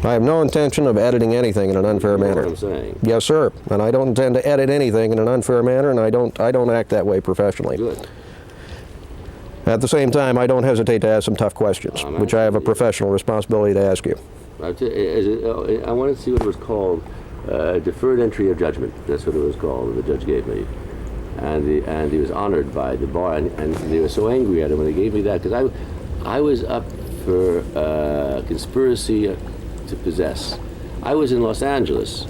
I have no intention of editing anything in an unfair manner. What I'm saying. Yes, sir. And I don't intend to edit anything in an unfair manner, and I don't act that way professionally. Good. At the same time, I don't hesitate to ask some tough questions, which I have a professional responsibility to ask you. I wanted to see what it was called, deferred entry of judgment. That's what it was called, the judge gave me. And he was honored by the bar, and they were so angry at him when they gave me that, because I was up for conspiracy to possess. I was in Los Angeles.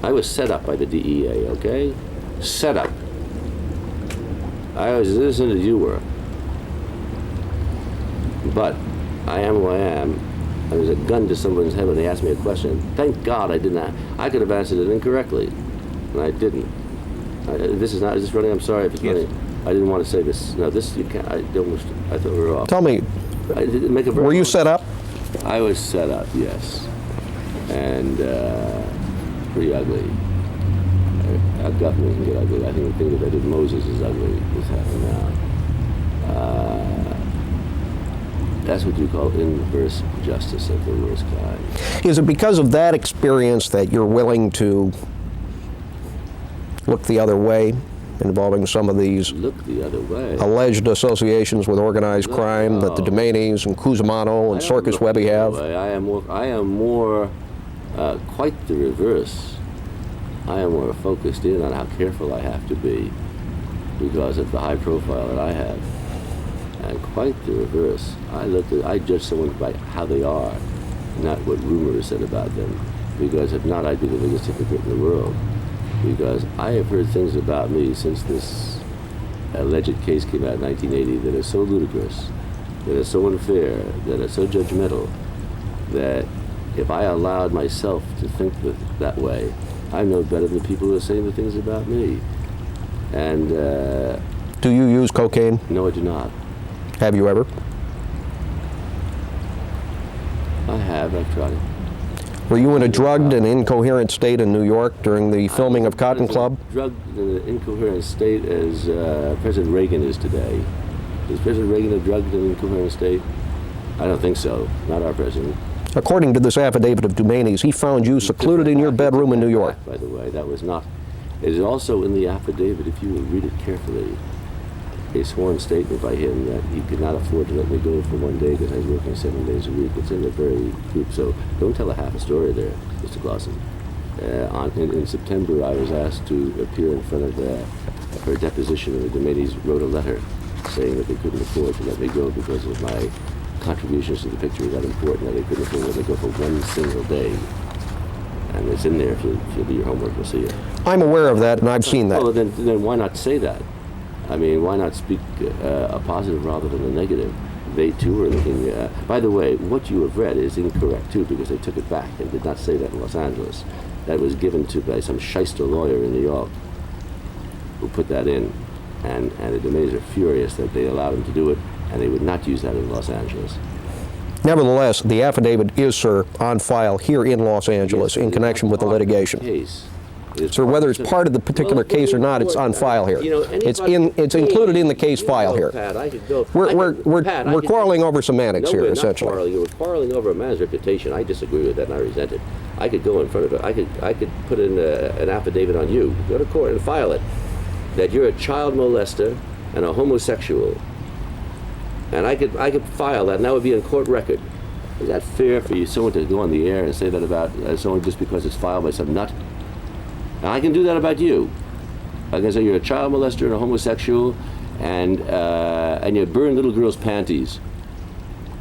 I was set up by the DEA, okay? Set up. I was as innocent as you were. But I am who I am. There was a gun to someone's head when they asked me a question. Thank God I didn't. I could have answered it incorrectly, and I didn't. Is this running? I'm sorry if it's running. I didn't want to say this. No, this you can't. I thought we were off. Tell me, were you set up? I was set up, yes, and pretty ugly. Our government can get ugly. I think the thing that I did Moses is ugly. What's happening now? That's what you call inverse justice of the worst kind. Is it because of that experience that you're willing to look the other way involving some of these alleged associations with organized crime that the Domenis and Cusimano and Circus Webby have? I am more quite the reverse. I am more focused in on how careful I have to be because of the high profile that I have. And quite the reverse. I judge someone by how they are, not what rumors said about them. Because if not, I'd be the biggest hypocrite in the world. Because I have heard things about me since this alleged case came out in 1980 that are so ludicrous, that are so unfair, that are so judgmental, that if I allowed myself to think that way, I know better than people who are saying the things about me. And do you use cocaine? No, I do not. Have you ever? I have. I've tried it. Were you in a drugged and incoherent state in New York during the filming of Cotton Club? Drugged in an incoherent state as President Reagan is today. Is President Reagan a drugged and incoherent state? I don't think so. Not our president. According to this affidavit of Doumani's, he found you secluded in your bedroom in New York. By the way, that was not. It is also in the affidavit, if you will read it carefully, a sworn statement by him that he could not afford to let me go for one day because I was working 7 days a week. It's in the very group, so don't tell a half a story there, Mr. Clausen. In September, I was asked to appear in front of her deposition, and the Doumani's wrote a letter saying that they couldn't afford to let me go because of my contributions to the picture were that important that they couldn't afford to let me go for one single day. And it's in there. If you'll do your homework, we'll see it. I'm aware of that, and I've seen that. Well, then why not say that? I mean, why not speak a positive rather than a negative? They too are looking. By the way, what you have read is incorrect too, because they took it back and did not say that in Los Angeles. That was given to by some shyster lawyer in New York who put that in, and the Doumani's are furious that they allowed him to do it, and they would not use that in Los Angeles. Nevertheless, the affidavit is, sir, on file here in Los Angeles in connection with the litigation. Sir, whether it's part of the particular case or not, it's on file here. It's included in the case file here. We're quarreling over semantics here, essentially. We're quarreling over a man's reputation. I disagree with that, and I resent it. I could go in front of it. I could put in an affidavit on you, go to court and file it, that you're a child molester and a homosexual. And I could file that, and that would be in court record. Is that fair for someone to go on the air and say that about someone just because it's filed by some nut? And I can do that about you. I can say you're a child molester and a homosexual, and you burn little girls' panties.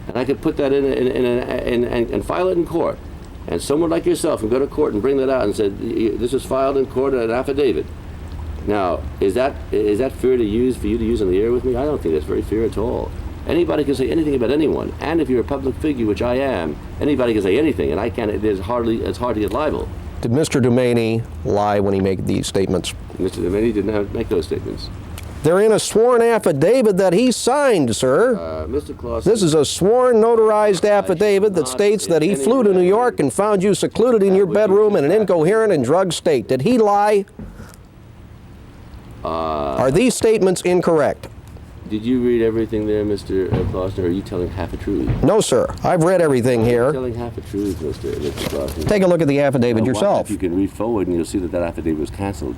And I could put that in and file it in court. And someone like yourself can go to court and bring that out and say, this was filed in court, an affidavit. Now, is that fair to use, for you to use on the air with me? I don't think that's very fair at all. Anybody can say anything about anyone, and if you're a public figure, which I am, anybody can say anything, and I can't. It's hard to get liable. Did Mr. Doumani lie when he made these statements? Mr. Doumani did not make those statements. They're in a sworn affidavit that he signed, sir. Mr. Clausen, this is a sworn notarized affidavit that states that he flew to New York and found you secluded in your bedroom in an incoherent and drugged state. Did he lie? Are these statements incorrect? Did you read everything there, Mr. Clausen, or are you telling half a truth? No, sir. I've read everything You're here. telling half a truth, Mr. Clausen. Take a look at the affidavit Now, yourself. You can read forward and you'll see that that affidavit was canceled.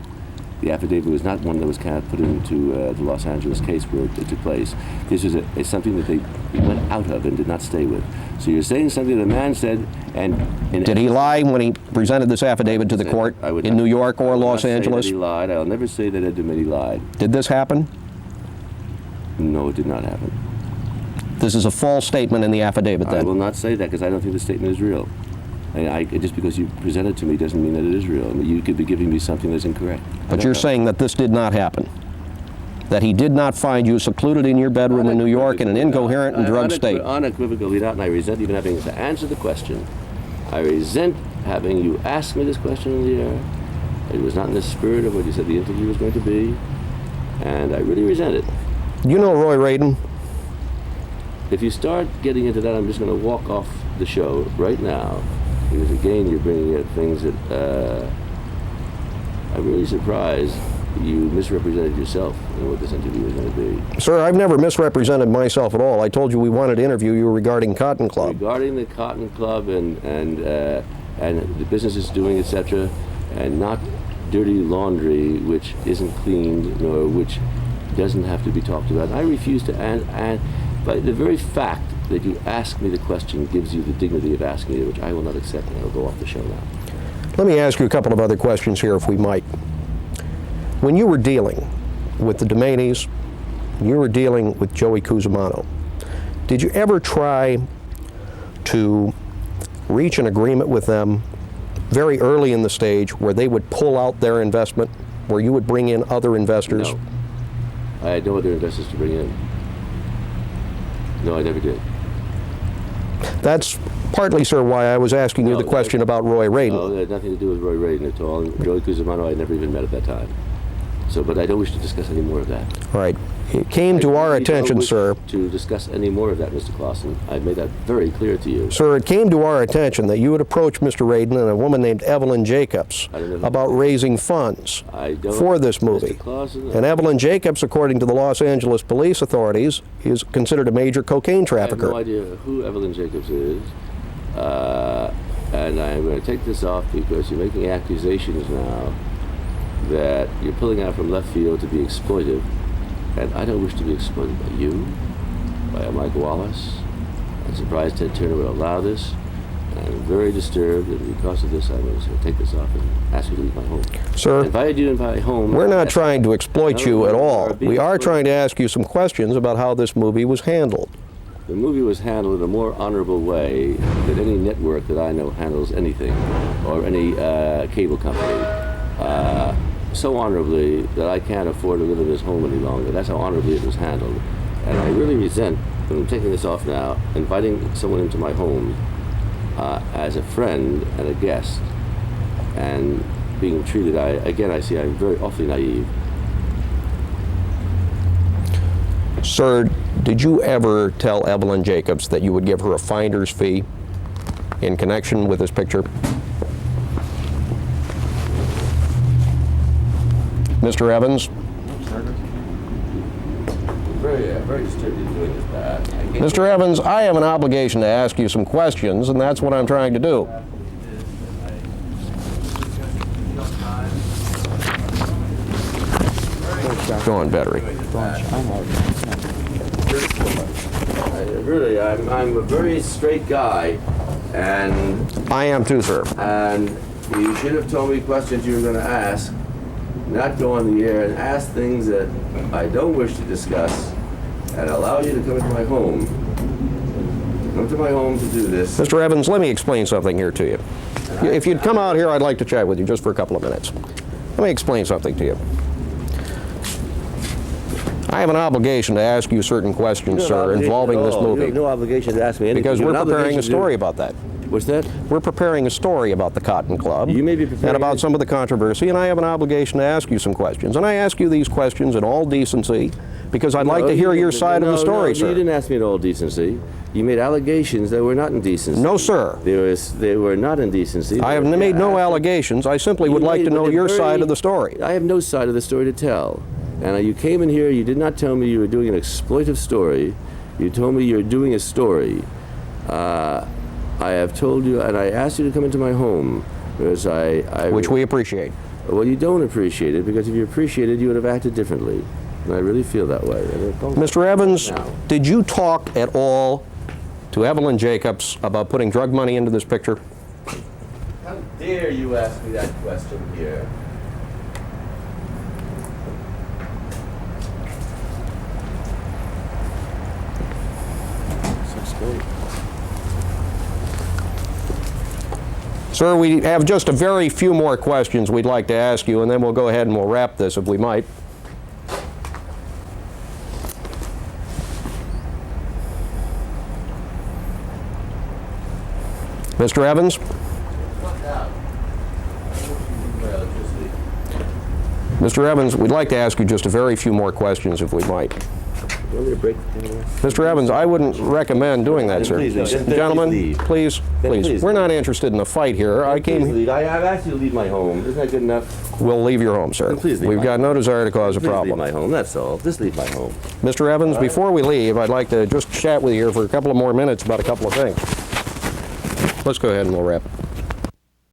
The affidavit was not one that was put into the Los Angeles case where it took place. This was something that they went out of and did not stay with. So you're saying something the man said, and Did he lie when he presented this affidavit to the court in New York or Los Angeles? He lied. I'll never say that Ed DeMitti lied. Did this happen? No, it did not happen. This is a false statement in the affidavit, I then? will not say that because I don't think the statement is real. Just because you present it to me doesn't mean that it is real. I mean, you could be giving me something that's incorrect. But you're saying that this did not happen? That he did not find you secluded in your bedroom in New York in an incoherent and drugged state? Unequivocally not, and I resent even having to answer the question. I resent having you ask me this question in the air. It was not in the spirit of what you said the interview was going to be, and I really resent it. You know Roy Radin? If you start getting into that, I'm just going to walk off the show right now, because again, you're bringing up things that I'm really surprised you misrepresented yourself in what this interview was going to be. Sir, I've never misrepresented myself at all. I told you we wanted to interview you regarding Cotton Club. Regarding the Cotton Club and the business it's doing, etc., and not dirty laundry which isn't cleaned nor which doesn't have to be talked about. I refuse to and by the very fact that you ask me the question gives you the dignity of asking it, which I will not accept, and I'll go off the show now. Let me ask you a couple of other questions here, if we might. When you were dealing with the DeMattis, you were dealing with Joey Cusimano, did you ever try to reach an agreement with them very early in the stage where they would pull out their investment, where you would bring in other investors? No. I had no other investors to bring in. No, I never did. That's partly, sir, why I was asking you the question about Roy Radin. No, it had nothing to do with Roy Radin at all. And Joey Cusimano I had never even met at that time. So, but I don't wish to discuss any more of that. All right. It came to our attention, sir. To discuss any more of that, Mr. Clausen. I made that very clear to you. Sir, it came to our attention that you had approached Mr. Radin and a woman named Evelyn Jacobs about raising funds for this movie. Mr. Clausen, and Evelyn Jacobs, according to the Los Angeles police authorities, is considered a major cocaine trafficker. I have no idea who Evelyn Jacobs is. And I'm going to take this off because you're making accusations now that you're pulling out from left field to be exploitive. And I don't wish to be exploited by you, by Mike Wallace. I'm surprised Ted Turner would allow this. I'm very disturbed, and because of this, I'm going to take this off and ask you to leave my home. Sir, I invited you to my home. We're not trying to exploit you at all. We are trying to ask you some questions about how this movie was handled. The movie was handled in a more honorable way than any network that I know handles anything, or any cable company. So honorably that I can't afford to live in this home any longer. That's how honorably it was handled. And I really resent, and I'm taking this off now, inviting someone into my home as a friend and a guest, and being treated, I see I'm very awfully naive. Sir, did you ever tell Evelyn Jacobs that you would give her a finder's fee in connection with this picture? Mr. Evans? Very disturbed in doing this, Pat. Mr. Evans, I have an obligation to ask you some questions, and that's what I'm trying to do. Go on, battery. Really, I'm a very straight guy, and I am too, sir. And you should have told me questions you were going to ask, not go on the air and ask things that I don't wish to discuss, and allow you to come into my home. Come to my home to do this. Mr. Evans, let me explain something here to you. If you'd come out here, I'd like to chat with you just for a couple of minutes. Let me explain something to you. I have an obligation to ask you certain questions, sir, involving this movie. You have no obligation to ask me anything. Because we're preparing a story about that. What's that? We're preparing a story about the Cotton Club. You may be preparing and about some of the controversy, and I have an obligation to ask you some questions. And I ask you these questions in all decency because I'd like to hear your side of the story, sir. You didn't ask me in all decency. You made allegations that were not in decency. No, sir. They were not in decency. I have made no allegations. I simply would like to know your side of the story. I have no side of the story to tell. And you came in here, you did not tell me you were doing an exploitive story. You told me you're doing a story. I have told you, and I asked you to come into my home, because Which we appreciate. Well, you don't appreciate it, because if you appreciated, you would have acted differently. And I really feel that way. Mr. Evans, did you talk at all to Evelyn Jacobs about putting drug money into this picture? How dare you ask me that question here? Sir, we have just a very few more questions we'd like to ask you, and then we'll go ahead and we'll wrap this if we might. Mr. Evans? Mr. Evans, we'd like to ask you just a very few more questions if we might. You want me to break the camera? Mr. Evans, I wouldn't recommend doing that, sir. Please, Gentlemen, please, please. We're not interested in a fight here. I came. I've asked you to leave my home. Isn't that good enough? We'll leave your home, sir. Please leave We've got no desire to cause a Please leave problem. my home. That's all. Just leave my home. Mr. Evans, before we leave, I'd like to just chat with you here for a couple of more minutes about a couple of things. Let's go ahead and we'll wrap.